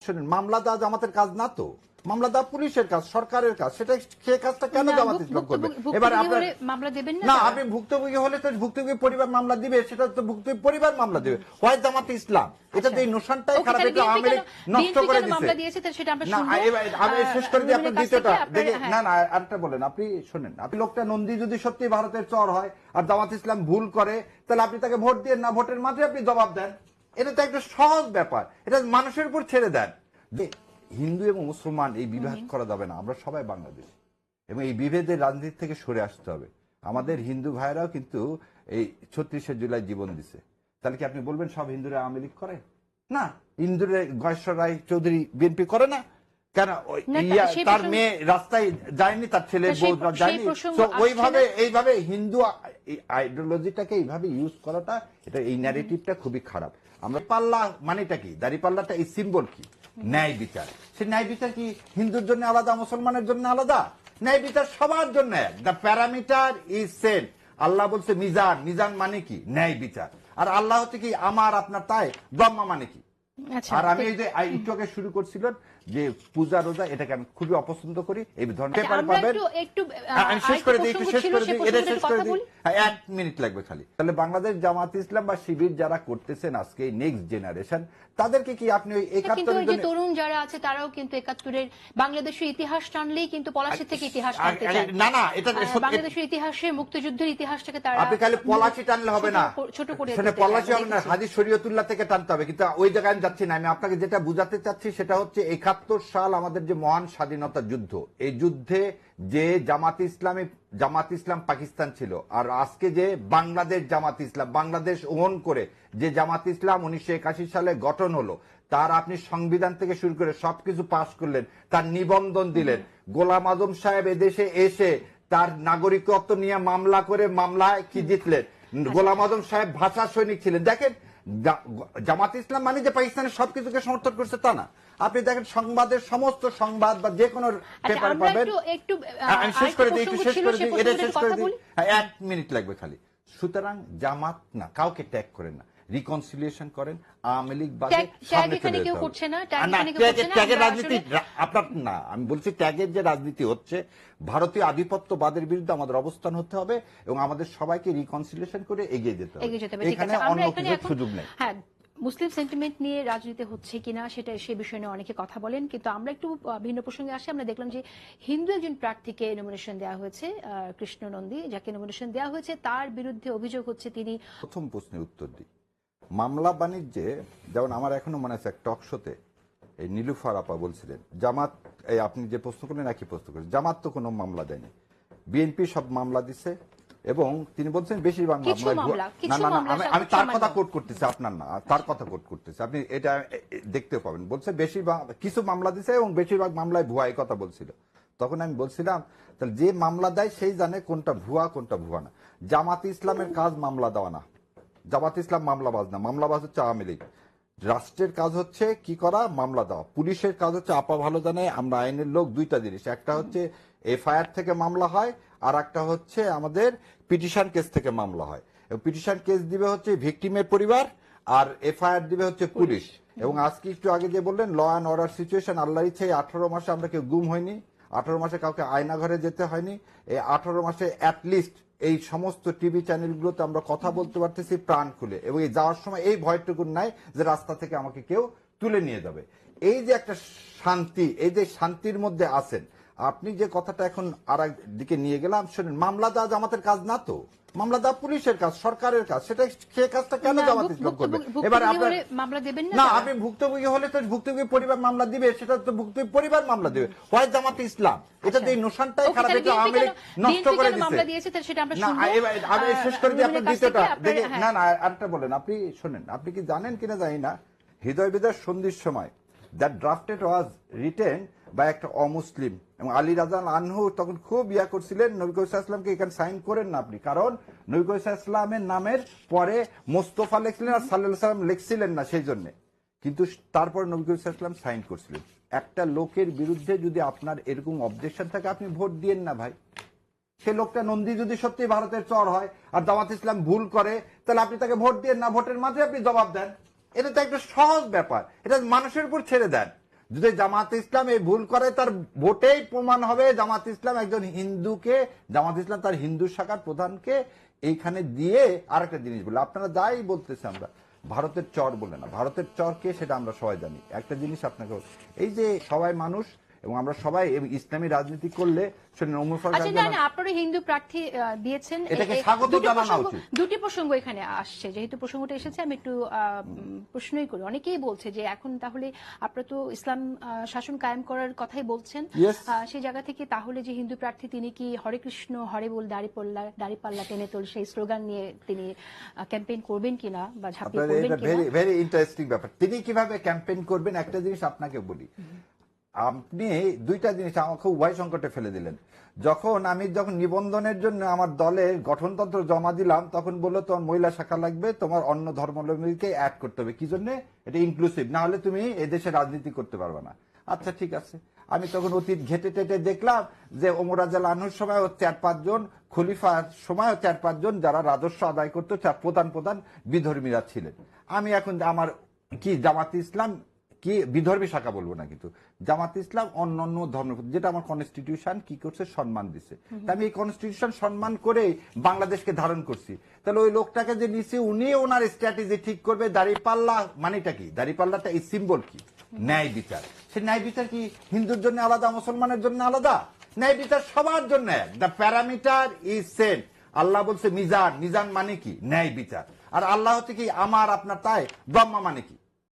শুনেন, মামলা দেওয়া জামাতের কাজ না তো, মামলা দেওয়া পুলিশের কাজ, সরকারের কাজ। সেটা সেই কাজটা কেন জামাত ইসলাম করবে? এবার আপনার মামলা দেবেন না, আপনি ভুক্তভোগী হলে তো ভুক্তভোগী পরিবার মামলা দিবে, সেটা তো ভুক্তভোগী পরিবার মামলা দিবে। হয় জামাত ইসলাম, এটা যে নোশনটাই খারাপ, এটা আওয়ামী লীগ নষ্ট করে দিয়েছে। না, আমি শেষ করে দিই আপনার দ্বিতীয়টা দেখে। না না, আরেকটা বলেন আপনি। শোনেন, আপনি লোকটা নন্দী যদি সত্যি ভারতের চর হয় আর জামাত ইসলাম ভুল করে, তাহলে আপনি তাকে ভোট দিয়ে না, ভোটের মাঝে আপনি জবাব দেন। এটা তো একটা সহজ ব্যাপার, এটা মানুষের উপর ছেড়ে দেন। হিন্দু এবং মুসলমান এই বিভাগ করা যাবে না, আমরা সবাই বাংলাদেশ, এবং এই বিভেদের রাজনীতি থেকে সরে আসতে হবে। আমাদের হিন্দু ভাইরাও কিন্তু এই 36শে জুলাই জীবন দিছে। তাহলে কি আপনি বলবেন সব হিন্দুরা আওয়ামী লীগ করে? না, হিন্দুরা গয়েশ্বর রায় চৌধুরী বিএনপি করে না কেন? তার মেয়ে রাস্তায় যায়নি, তার ছেলে বউ যায়নি। ওইভাবে এইভাবে হিন্দু আইডিওলজিটাকে এইভাবে ইউজ করাটা, এটা এই ন্যারেটিভটা খুবই খারাপ। আমরা পাল্লা মানেটা কি, দাঁড়িপাল্লাটা এই সিম্বল কি? ন্যায় বিচার। সে ন্যায় বিচার কি হিন্দুর জন্য আলাদা, মুসলমানের জন্য আলাদা? ন্যায় বিচার সবার জন্য এক। The parameter is same. আল্লাহ বলছে মিজান, মিজান মানে কি? ন্যায় বিচার। আর আল্লাহ হচ্ছে কি আমার আপনার, তাই ব্রহ্মা মানে কি? আর আমি এই যে একটু আগে শুরু করছিলাম যে পূজা রোজা, এটাকে আমি খুবই অপছন্দ করি। এই ধরনের পেপার পাবেন। আমি শেষ করে দিই, একটু শেষ করে দিই, এটা শেষ করে দিই, 1 মিনিট লাগবে খালি। তাহলে বাংলাদেশ জামাত ইসলাম বা শিবির যারা করতেছেন আজকে নেক্সট জেনারেশন, তাদেরকে কি আপনি ওই 71 জন তরুণ যারা আছে তারাও কিন্তু 71-এর বাংলাদেশের ইতিহাস টানলেই কিন্তু পলাশী থেকে ইতিহাস টানতে চায়। না না, এটা বাংলাদেশের ইতিহাসে মুক্তিযুদ্ধের ইতিহাসটাকে তারা, আপনি খালি পলাশী টানলে হবে না, ছোট করে শুনে পলাশী হবে না, হাজী শরীয়তুল্লাহ থেকে টানতে হবে। কিন্তু ওই জায়গায় আমি যাচ্ছি না। আমি আপনাকে যেটা বুঝাতে চাচ্ছি সেটা হচ্ছে 71 সাল আমাদের যে মহান স্বাধীনতা যুদ্ধ, এই যুদ্ধে যে জামাত ইসলাম পাকিস্তান ছিল, আর আজকে যে বাংলাদেশ জামাত ইসলাম, বাংলাদেশ ওন করে যে জামাত ইসলাম 1981 সালে গঠন হলো, তার আপনি সংবিধান থেকে শুরু করে সবকিছু পাশ করলেন, তার নিবন্ধন দিলেন। গোলাম আজম সাহেব এদেশে এসে তার নাগরিকত্ব নিয়ে মামলা করে, মামলায় কি জিতলেন? গোলাম আজম সাহেব ভাষা সৈনিক ছিলেন। দেখেন, জামাত ইসলাম মানে যে পাকিস্তানের সবকিছুকে সমর্থন করছে তা না। আপনি দেখেন সংবাদের সমস্ত সংবাদ বা যে কোনো পেপার পাবেন। আমি শেষ করে দিই, একটু শেষ করে দিই, এটা শেষ করে দিই, 1 মিনিট লাগবে খালি। সুতরাং জামাত না, কাউকে ট্যাগ করেন না, রিকনসিলিয়েশন করেন। আওয়ামী লীগ বাদে সামনে চলে যেতে হবে। ট্যাগের রাজনীতি আপনার না, আমি বলছি ট্যাগের যে রাজনীতি হচ্ছে, ভারতীয় আধিপত্যবাদের বিরুদ্ধে আমাদের অবস্থান হতে হবে এবং আমাদের সবাইকে রিকনসিলিয়েশন করে এগিয়ে যেতে হবে। এখানে অন্য কিছু সুযোগ নেই। হ্যাঁ, মুসলিম সেন্টিমেন্ট নিয়ে রাজনীতি হচ্ছে কিনা সেটা, সে বিষয়ে নিয়ে অনেকে কথা বলেন, কিন্তু আমরা একটু ভিন্ন প্রসঙ্গে আসি। আমরা দেখলাম যে হিন্দু একজন প্রার্থীকে নমিনেশন দেওয়া হয়েছে, কৃষ্ণ নন্দী, যাকে নমিনেশন দেওয়া হয়েছে, তার বিরুদ্ধে অভিযোগ হচ্ছে তিনি। প্রথম প্রশ্নের উত্তর দিই। মামলা বাণিজ্যে যেমন আমার এখনো মনে আছে এক টক শোতে এই নীলুফার আপা বলছিলেন জামাত, এই আপনি যে প্রশ্ন করলেন একই প্রশ্ন করেন, জামাত তো কোনো মামলা দেয়নি, বিএনপি সব মামলা দিছে। এবং তিনি বলছেন বেশিরভাগ মামলা, না না না, আমি তার কথা কোট করতেছি, আপনার না, তার কথা কোট করতেছি, আপনি এটা দেখতে পাবেন। বলছে বেশিরভাগ কিছু মামলা দিছে এবং বেশিরভাগ মামলায় ভুয়া, এই কথা বলছিল। তখন আমি বলছিলাম তাহলে যে মামলা দেয় সেই জানে কোনটা ভুয়া কোনটা ভুয়া না। জামাত ইসলামের কাজ মামলা দেওয়া না, জামাত ইসলাম মামলাবাজ না, মামলাবাজ হচ্ছে আওয়ামী লীগ। রাষ্ট্রের কাজ হচ্ছে কি করা, মামলা দেওয়া। পুলিশের কাজ হচ্ছে, আপা ভালো জানে, আমরা আইনের লোক, দুইটা জিনিস, একটা হচ্ছে এফআইআর থেকে মামলা হয়, আর একটা হচ্ছে আমাদের পিটিশন কেস থেকে মামলা হয়। এবং পিটিশন কেস দিবে হচ্ছে ভিকটিমের পরিবার, আর এফআইআর দিবে হচ্ছে পুলিশ। এবং আজকে একটু আগে যে বললেন ল অ্যান্ড অর্ডার সিচুয়েশন, আল্লাহর ইচ্ছে 18 মাসে আমরা কেউ গুম হয়নি, 18 মাসে কাউকে আয়না ঘরে যেতে হয়নি। এই 18 মাসে অ্যাটলিস্ট এই সমস্ত টিভি চ্যানেলগুলোতে আমরা কথা বলতে পারতেছি প্রাণ খুলে, এবং এই যাওয়ার সময় এই ভয়টুকু নাই যে রাস্তা থেকে আমাকে কেউ তুলে নিয়ে যাবে। এই যে একটা শান্তি, এই যে শান্তির মধ্যে আছেন আপনি, যে কথাটা এখন আর দিকে নিয়ে গেলাম। শুনেন, মামলা দেওয়া জামাতের কাজ না তো, মামলা দেওয়া পুলিশের কাজ, সরকারের কাজ। সেটা সেই কাজটা কেন জামাত ইসলাম করবে? এবার আপনার মামলা দেবেন না, আপনি ভুক্তভোগী হলে তো ভুক্তভোগী পরিবার মামলা দিবে, সেটা তো ভুক্তভোগী পরিবার মামলা দিবে। হয় জামাত ইসলাম, এটা যে নোশনটাই খারাপ, এটা আওয়ামী লীগ নষ্ট করে দিয়েছে। না, আমি শেষ করে দিই আপনার দ্বিতীয়টা দেখে। না না, আরেকটা বলেন আপনি। শোনেন, আপনি কি জানেন কিনা জানি না, হৃদয় বিদার সন্ধির সময় দ্যাট ড্রাফটেড ওয়াজ রিটেন বা একটা অমুসলিম, এবং আলী রাজা আনহু তখন খুব ইয়া করছিলেন নবী করিম সাল্লাল্লাহু আলাইহি ওয়াসাল্লামকে এখানে সাইন করেন না আপনি, কারণ নবী করিম সাল্লাল্লাহু আলাইহি ওয়াসাল্লামের নামের পরে মোস্তফা লিখছিলেন আর সাল্লাল্লাহু আলাইহি ওয়াসাল্লাম লিখছিলেন না, সেই জন্য। কিন্তু তারপর নবী করিম সাল্লাল্লাহু আলাইহি ওয়াসাল্লাম সাইন করছিলেন। একটা লোকের বিরুদ্ধে যদি আপনার এরকম অবজেকশন থাকে, আপনি ভোট দিয়েন না ভাই। সে লোকটা নন্দী যদি সত্যি ভারতের চর হয় আর জামাত ইসলাম ভুল করে, তাহলে আপনি তাকে ভোট দিয়েন না, ভোটের মাঝে আপনি জবাব দেন। এটা তো একটা সহজ ব্যাপার, এটা মানুষের উপর ছেড়ে দেন। যদি জামাত ইসলাম এই ভুল করে তার ভোটেই প্রমাণ হবে জামাত ইসলাম একজন হিন্দুকে, জামাত ইসলাম তার হিন্দু শাখার প্রধানকে এইখানে দিয়ে আরেকটা জিনিস বলে, আপনারা যাই বলতেছে আমরা ভারতের চর বলে না, ভারতের চর কে সেটা আমরা সবাই জানি। একটা জিনিস আপনাকে, এই যে সবাই মানুষ এবং আমরা সবাই ইসলামী রাজনীতি করলে আপনারা হিন্দু প্রার্থী দিয়েছেন, এটাকে স্বাগত জানানো উচিত। দুটি প্রসঙ্গ এখানে আসছে, যেহেতু প্রসঙ্গটা এসেছে আমি একটু প্রশ্নই করি। অনেকেই বলছে যে এখন তাহলে আপনারা তো ইসলাম শাসন কায়েম করার কথাই বলছেন, সেই জায়গা থেকে তাহলে যে হিন্দু প্রার্থী তিনি কি হরে কৃষ্ণ হরে বল দাড়িপাল্লা টেনে তোল সেই স্লোগান নিয়ে তিনি ক্যাম্পেইন করবেন কিনা বা ঝাঁপিয়ে পড়বেন কিনা? ভেরি ইন্টারেস্টিং ব্যাপার। তিনি কিভাবে ক্যাম্পেইন করবেন একটা জিনিস আপনাকে বলি, আপনি দুইটা জিনিস আমাকে উভয় সংকটে ফেলে দিলেন। যখন নিবন্ধনের জন্য আমার দলের গঠনতন্ত্র জমা দিলাম তখন বললো তোমার মহিলা শাখা লাগবে, তোমার অন্য ধর্মাবলম্বীকে অ্যাড করতে হবে, কি জন্য? এটা ইনক্লুসিভ, না হলে তুমি এদেশে রাজনীতি করতে পারবে না। আচ্ছা ঠিক আছে, আমি তখন অতীত ঘেটে টেটে দেখলাম যে ওমর রাদিয়াল্লাহু আনহুর সময় 4-5 জন, খলিফার সময় 4-5 জন যারা রাজস্ব আদায় করতো, প্রধান বিধর্মীরা ছিলেন। আমি এখন আমার কি জামাত ইসলাম কি বিধর্মী শাখা বলবো না, কিন্তু জামাত ইসলাম অন্যান্য ধর্ম যেটা আমার কনস্টিটিউশন কি করছে সম্মান দিছে, আমি এই কনস্টিটিউশন সম্মান করে বাংলাদেশকে ধারণ করছি। তাহলে ওই লোকটাকে যে নিচে উনি ওনার স্ট্র্যাটেজি ঠিক করবে, দাড়িপাল্লা মানেটা কি, দাড়িপাল্লাটা এই সিম্বল কি, ন্যায় বিচার। সে ন্যায় বিচার কি হিন্দুর জন্য আলাদা, মুসলমানের জন্য আলাদা? ন্যায় বিচার সবার জন্য এক, দ্য প্যারামিটার ইজ সেম। আল্লাহ বলছে মিজান, মিজান মানে কি ন্যায় বিচার, আর আল্লাহ হচ্ছে কি আমার আপনার, তাই ব্রহ্মা মানে কি